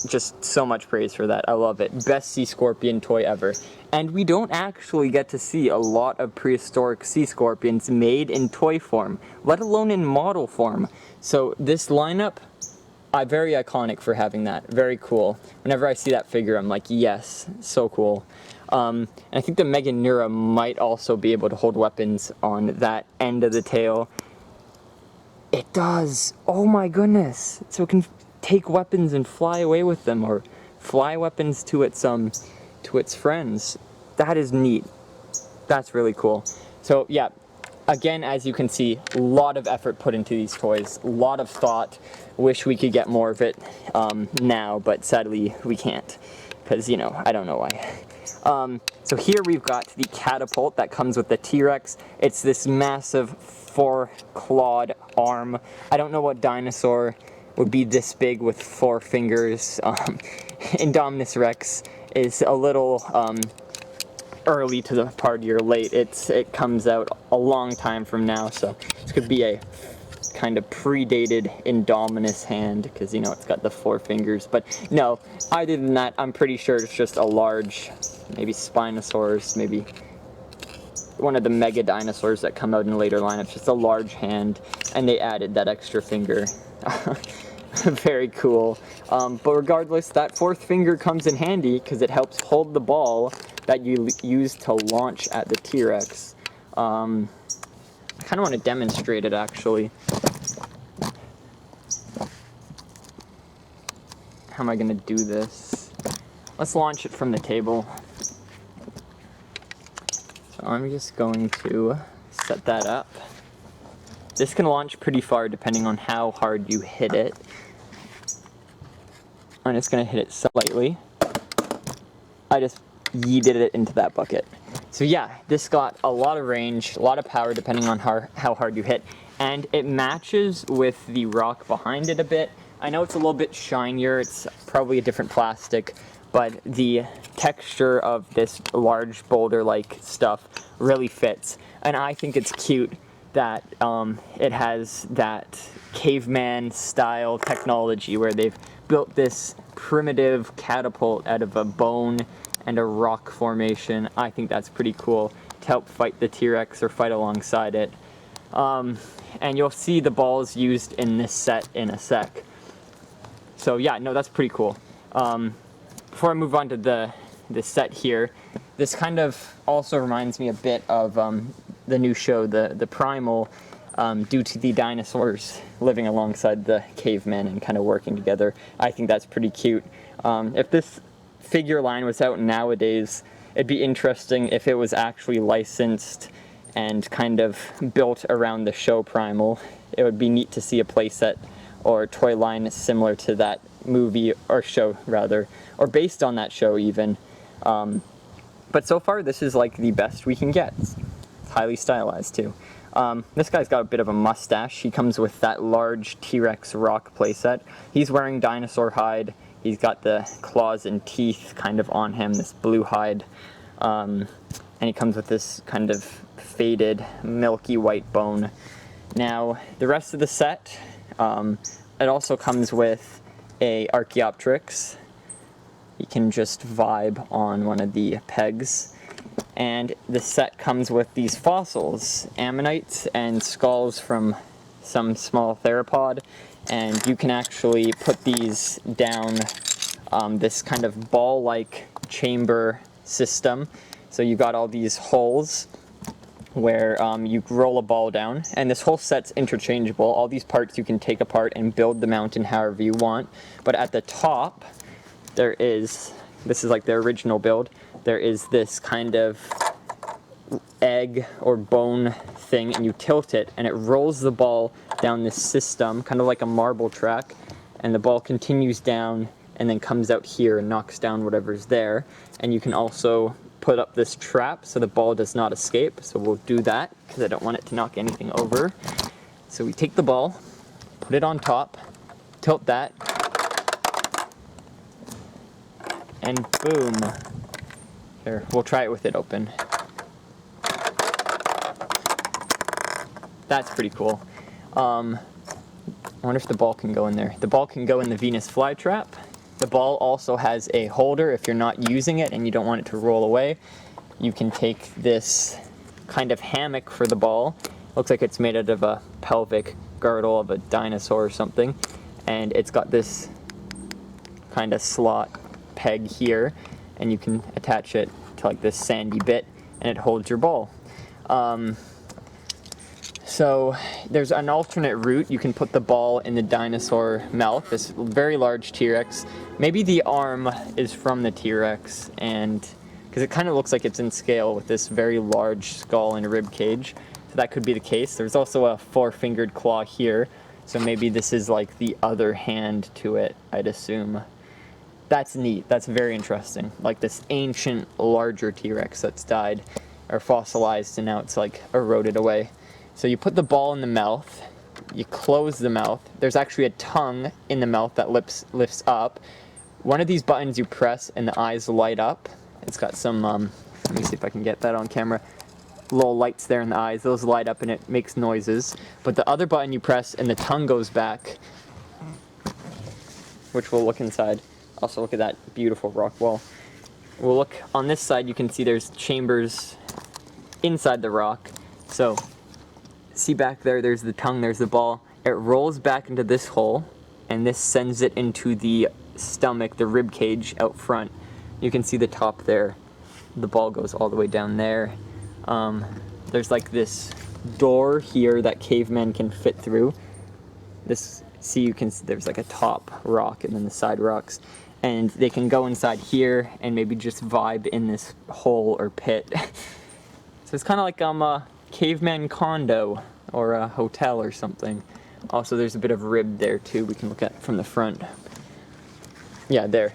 just so much praise for that. I love it. Best sea scorpion toy ever. And we don't actually get to see a lot of prehistoric sea scorpions made in toy form, let alone in model form. So this lineup, very iconic for having that. Very cool. Whenever I see that figure, I'm like, yes, so cool. And I think the Meganeura might also be able to hold weapons on that end of the tail. It does. Oh my goodness. So it can take weapons and fly away with them, or fly weapons to its friends. That is neat. That's really cool. So yeah, again, as you can see, a lot of effort put into these toys, a lot of thought. Wish we could get more of it now, but sadly we can't, because, you know, I don't know why. So here we've got the Catapult that comes with the T-Rex. It's this massive four-clawed arm. I don't know what dinosaur would be this big with 4 fingers. Indominus Rex is a little early to the party, or late. It comes out a long time from now, so this could be a kind of predated Indominus hand, because, you know, it's got the 4 fingers. But no, other than that, I'm pretty sure it's just a large, maybe Spinosaurus, maybe one of the mega dinosaurs that come out in later lineups, just a large hand, and they added that extra finger. Very cool. But regardless, that 4th finger comes in handy because it helps hold the ball that you use to launch at the T-Rex. I kind of want to demonstrate it, actually. How am I going to do this? Let's launch it from the table. So I'm just going to set that up. This can launch pretty far depending on how hard you hit it. I'm just going to hit it slightly. I just yeeted it into that bucket. So yeah, this got a lot of range, a lot of power depending on how hard you hit. And it matches with the rock behind it a bit. I know it's a little bit shinier, it's probably a different plastic, but the texture of this large boulder-like stuff really fits. And I think it's cute that it has that caveman style technology where they've built this primitive catapult out of a bone and a rock formation. I think that's pretty cool to help fight the T-Rex or fight alongside it. And you'll see the balls used in this set in a sec. So yeah, no, that's pretty cool. Before I move on to the set here, this kind of also reminds me a bit of the new show, the Primal, due to the dinosaurs living alongside the cavemen and kind of working together. I think that's pretty cute. If this figure line was out nowadays, it'd be interesting if it was actually licensed and kind of built around the show Primal. It would be neat to see a playset or toy line similar to that movie, or show rather, or based on that show even. But so far this is like the best we can get. It's highly stylized too. This guy's got a bit of a mustache. He comes with that large T-Rex Rock playset. He's wearing dinosaur hide. He's got the claws and teeth kind of on him, this blue hide. And he comes with this kind of faded, milky white bone. Now, the rest of the set, it also comes with a Archaeopteryx. You can just vibe on one of the pegs. And the set comes with these fossils, ammonites and skulls from some small theropod, and you can actually put these down this kind of ball-like chamber system. So you've got all these holes where you roll a ball down, and this whole set's interchangeable. All these parts you can take apart and build the mountain however you want, but at the top there is, this is like the original build, there is this kind of egg or bone thing, and you tilt it and it rolls the ball down this system, kind of like a marble track, and the ball continues down and then comes out here and knocks down whatever's there. And you can also put up this trap so the ball does not escape, so we'll do that because I don't want it to knock anything over. So we take the ball, put it on top, tilt that, and boom. Here, we'll try it with it open. That's pretty cool. I wonder if the ball can go in there. The ball can go in the Venus Flytrap. The ball also has a holder if you're not using it and you don't want it to roll away. You can take this kind of hammock for the ball. Looks like it's made out of a pelvic girdle of a dinosaur or something. And it's got this kind of slot peg here, and you can attach it to like this sandy bit and it holds your ball. So there's an alternate route. You can put the ball in the dinosaur mouth, this very large T-Rex. Maybe the arm is from the T-Rex, and because it kind of looks like it's in scale with this very large skull and rib cage. So that could be the case. There's also a four-fingered claw here, so maybe this is like the other hand to it, I'd assume. That's neat. That's very interesting. Like this ancient, larger T-Rex that's died or fossilized and now it's like eroded away. So you put the ball in the mouth, you close the mouth. There's actually a tongue in the mouth that lifts up. One of these buttons you press and the eyes light up. It's got some, let me see if I can get that on camera. Little lights there in the eyes. Those light up and it makes noises. But the other button you press and the tongue goes back, which we'll look inside. Also look at that beautiful rock wall. We'll look on this side, you can see there's chambers inside the rock. So see back there, there's the tongue, there's the ball. It rolls back into this hole, and this sends it into the stomach, the rib cage out front. You can see the top there. The ball goes all the way down there. There's like this door here that cavemen can fit through. This, see, you can see there's like a top rock and then the side rocks. And they can go inside here and maybe just vibe in this hole or pit. So it's kind of like a caveman condo or a hotel or something. Also, there's a bit of rib there too we can look at from the front. Yeah, there.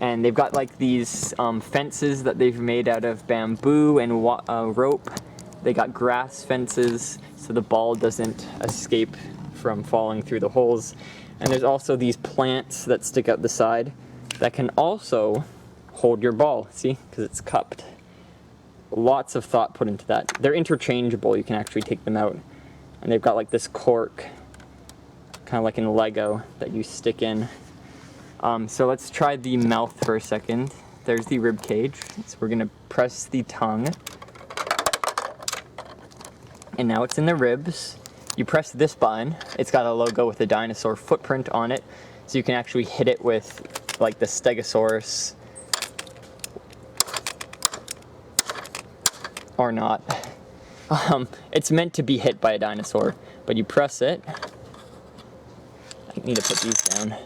And they've got like these fences that they've made out of bamboo and rope. They got grass fences so the ball doesn't escape from falling through the holes. And there's also these plants that stick out the side that can also hold your ball, see, because it's cupped. Lots of thought put into that. They're interchangeable, you can actually take them out. And they've got like this cork, kind of like in Lego, that you stick in. So let's try the mouth for a second. There's the rib cage. So we're gonna press the tongue. And now it's in the ribs. You press this button. It's got a logo with a dinosaur footprint on it. So you can actually hit it with like the Stegosaurus. Or not. It's meant to be hit by a dinosaur, but you press it. I need to put these down.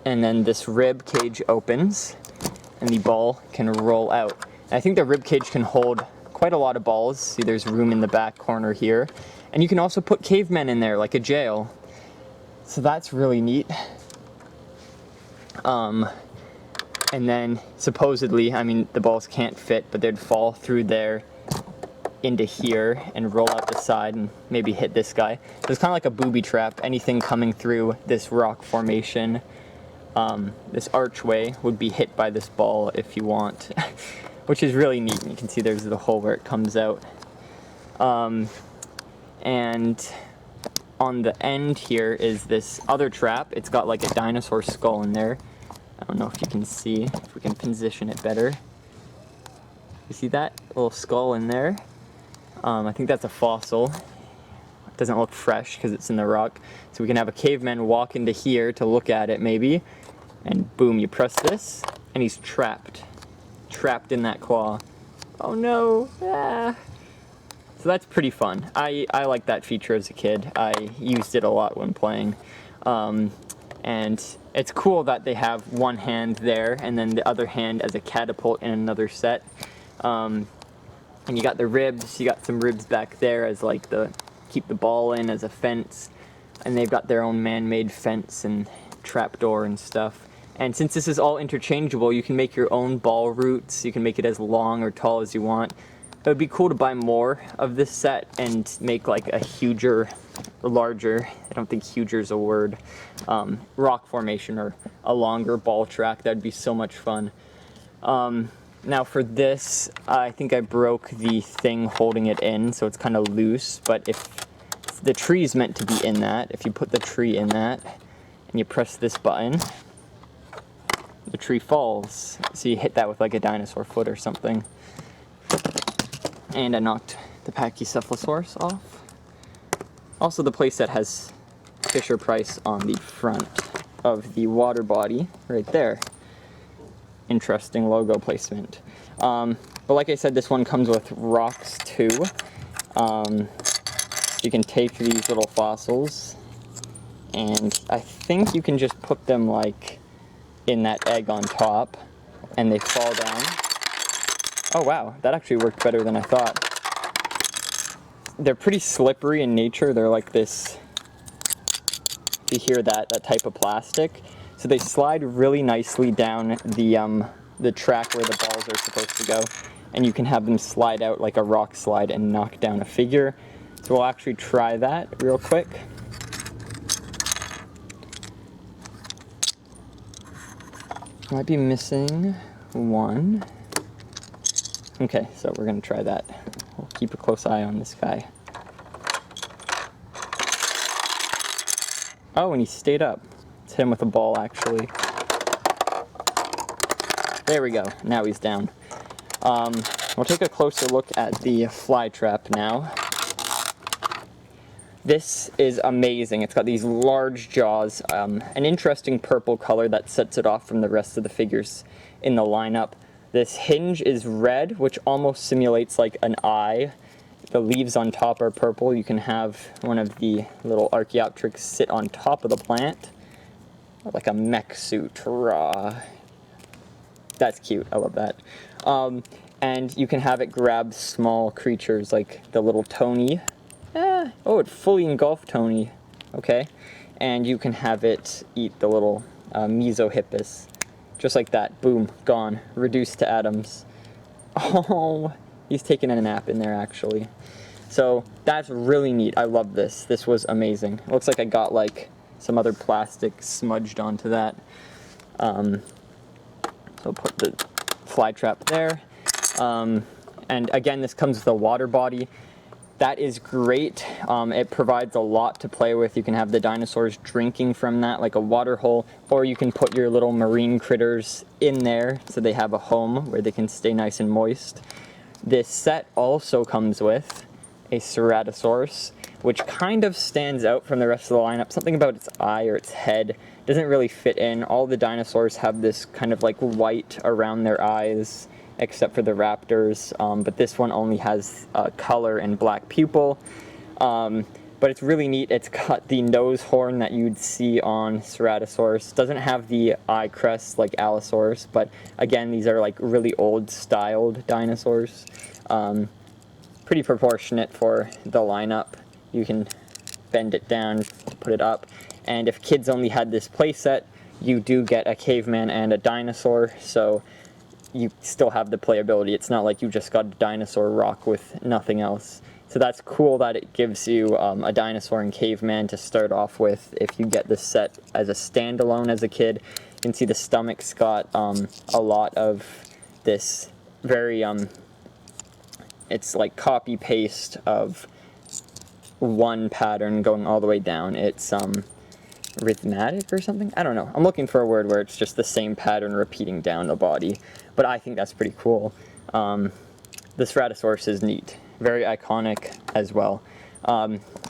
And then this rib cage opens, and the ball can roll out. And I think the rib cage can hold quite a lot of balls. See, there's room in the back corner here. And you can also put cavemen in there, like a jail. So that's really neat. And then supposedly, I mean, the balls can't fit, but they'd fall through there into here and roll out the side and maybe hit this guy. So it's kind of like a booby trap. Anything coming through this rock formation, this archway, would be hit by this ball if you want, which is really neat. And you can see there's the hole where it comes out. And on the end here is this other trap. It's got like a dinosaur skull in there. I don't know if you can see, if we can position it better. You see that little skull in there? I think that's a fossil. It doesn't look fresh because it's in the rock. So we can have a caveman walk into here to look at it maybe. And boom, you press this, and he's trapped. Trapped in that claw. Oh no! Ah. So that's pretty fun. I like that feature as a kid. I used it a lot when playing. And it's cool that they have one hand there and then the other hand as a catapult in another set. And you got the ribs, you got some ribs back there as like keep the ball in as a fence. And they've got their own man-made fence and trapdoor and stuff. And since this is all interchangeable, you can make your own ball routes. You can make it as long or tall as you want. It would be cool to buy more of this set and make like a larger, I don't think huger is a word, rock formation or a longer ball track. That'd be so much fun. Now for this, I think I broke the thing holding it in, so it's kind of loose, but if the tree is meant to be in that, if you put the tree in that and you press this button, the tree falls. So you hit that with like a dinosaur foot or something. And I knocked the Pachycephalosaurus off. Also, the playset has Fisher-Price on the front of the water body, right there. Interesting logo placement. But like I said, this one comes with rocks too. You can take these little fossils, and I think you can just put them like in that egg on top, and they fall down. Oh wow, that actually worked better than I thought. They're pretty slippery in nature. They're like this, you hear that type of plastic. So they slide really nicely down the track where the balls are supposed to go. And you can have them slide out like a rock slide and knock down a figure. So we'll actually try that real quick. Might be missing one. Okay, so we're gonna try that. We'll keep a close eye on this guy. Oh, and he stayed up. Let's hit him with a ball, actually. There we go. Now he's down. We'll take a closer look at the Flytrap now. This is amazing. It's got these large jaws, an interesting purple color that sets it off from the rest of the figures in the lineup. This hinge is red, which almost simulates like an eye. The leaves on top are purple. You can have one of the little Archaeopteryx sit on top of the plant, like a mech suit. Rah. That's cute. I love that. And you can have it grab small creatures like the little Tony. Oh, it fully engulfed Tony. Okay. And you can have it eat the little Mesohippus. Just like that. Boom. Gone. Reduced to atoms. Oh, he's taking a nap in there, actually. So that's really neat. I love this. This was amazing. It looks like I got like some other plastic smudged onto that. So put the Flytrap there. And again, this comes with a water body. that is great. It provides a lot to play with. You can have the dinosaurs drinking from that like a water hole, or you can put your little marine critters in there so they have a home where they can stay nice and moist. This set also comes with a Ceratosaurus, which kind of stands out from the rest of the lineup. Something about its eye or its head doesn't really fit in. All the dinosaurs have this kind of like white around their eyes, except for the raptors, but this one only has color and black pupil. But it's really neat. It's got the nose horn that you'd see on Ceratosaurus. Doesn't have the eye crest like Allosaurus, but again, these are like really old styled dinosaurs. Pretty proportionate for the lineup. You can bend it down to put it up. And if kids only had this playset, you do get a caveman and a dinosaur, so you still have the playability. It's not like you just got a dinosaur rock with nothing else. So that's cool that it gives you a dinosaur and caveman to start off with if you get this set as a standalone as a kid. You can see the stomach's got a lot of this very, it's like copy paste of one pattern going all the way down. It's rhythmatic or something? I don't know. I'm looking for a word where it's just the same pattern repeating down the body, but I think that's pretty cool. The Ceratosaurus is neat. Very iconic as well.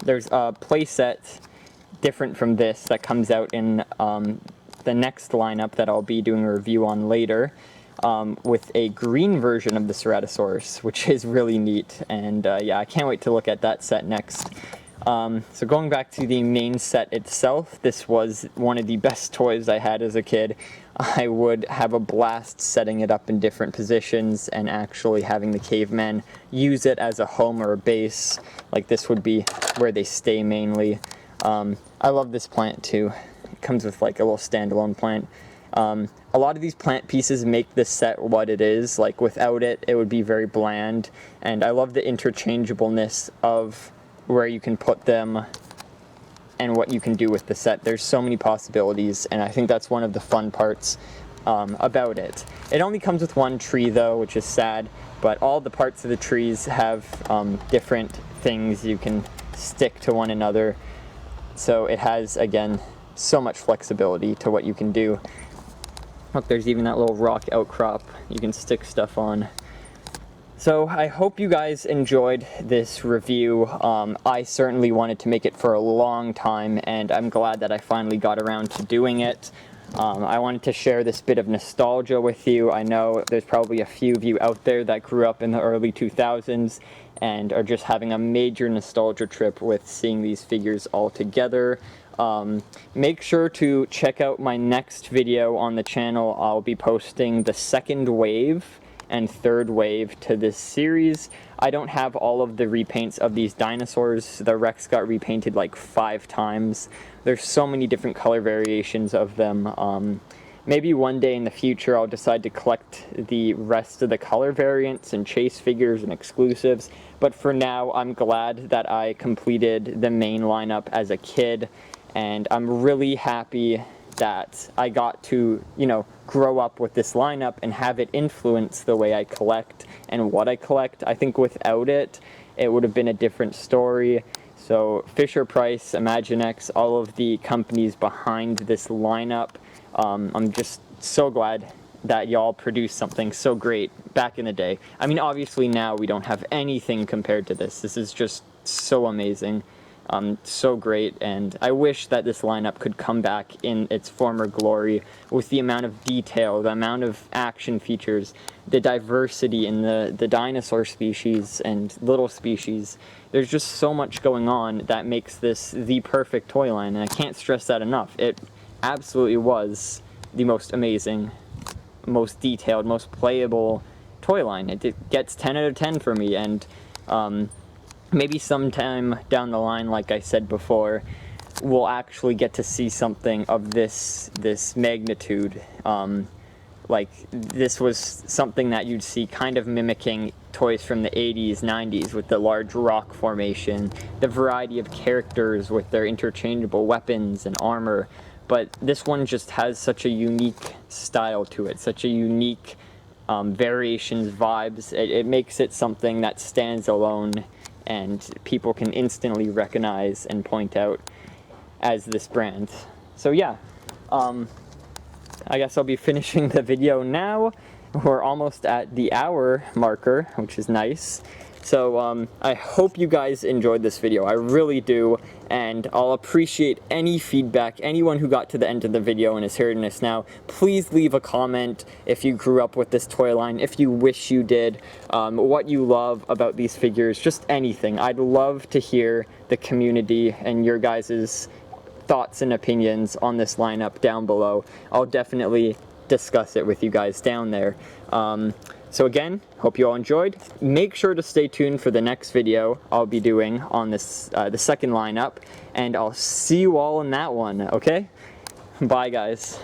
There's a playset different from this that comes out in the next lineup that I'll be doing a review on later, with a green version of the Ceratosaurus, which is really neat, and yeah, I can't wait to look at that set next. So going back to the main set itself, this was one of the best toys I had as a kid. I would have a blast setting it up in different positions and actually having the cavemen use it as a home or a base. Like this would be where they stay mainly. I love this plant too. It comes with like a little standalone plant. A lot of these plant pieces make this set what it is. Like without it, it would be very bland. And I love the interchangeableness of where you can put them and what you can do with the set. There's so many possibilities, and I think that's one of the fun parts about it. It only comes with one tree though, which is sad, but all the parts of the trees have different things you can stick to one another. So it has, again, so much flexibility to what you can do. Look, there's even that little rock outcrop you can stick stuff on. So I hope you guys enjoyed this review. I certainly wanted to make it for a long time, and I'm glad that I finally got around to doing it. I wanted to share this bit of nostalgia with you. I know there's probably a few of you out there that grew up in the early 2000s and are just having a major nostalgia trip with seeing these figures all together. Make sure to check out my next video on the channel. I'll be posting the second wave and third wave to this series. I don't have all of the repaints of these dinosaurs. The Rex got repainted like 5 times. There's so many different color variations of them. Maybe one day in the future I'll decide to collect the rest of the color variants and chase figures and exclusives, but for now I'm glad that I completed the main lineup as a kid, and I'm really happy that I got to, you know, grow up with this lineup and have it influence the way I collect and what I collect. I think without it, it would have been a different story. So Fisher-Price, Imaginext, all of the companies behind this lineup, I'm just so glad that y'all produced something so great back in the day. I mean, obviously now we don't have anything compared to this. This is just so amazing. So great, and I wish that this lineup could come back in its former glory with the amount of detail, the amount of action features, the diversity in the dinosaur species and little species. There's just so much going on that makes this the perfect toy line, and I can't stress that enough. It absolutely was the most amazing, most detailed, most playable toy line. It gets 10 out of 10 for me, and maybe sometime down the line, like I said before, we'll actually get to see something of this magnitude. Like, this was something that you'd see kind of mimicking toys from the 80s, 90s with the large rock formation, the variety of characters with their interchangeable weapons and armor. But this one just has such a unique style to it, such a unique variations, vibes. It makes it something that stands alone and people can instantly recognize and point out as this brand. So yeah, I guess I'll be finishing the video now. We're almost at the hour marker, which is nice. So I hope you guys enjoyed this video. I really do, and I'll appreciate any feedback. Anyone who got to the end of the video and is hearing this now, please leave a comment if you grew up with this toy line, if you wish you did, what you love about these figures, just anything. I'd love to hear the community and your guys' thoughts and opinions on this lineup down below. I'll definitely discuss it with you guys down there. So again, hope you all enjoyed. Make sure to stay tuned for the next video I'll be doing on this the second lineup, and I'll see you all in that one, okay? Bye, guys.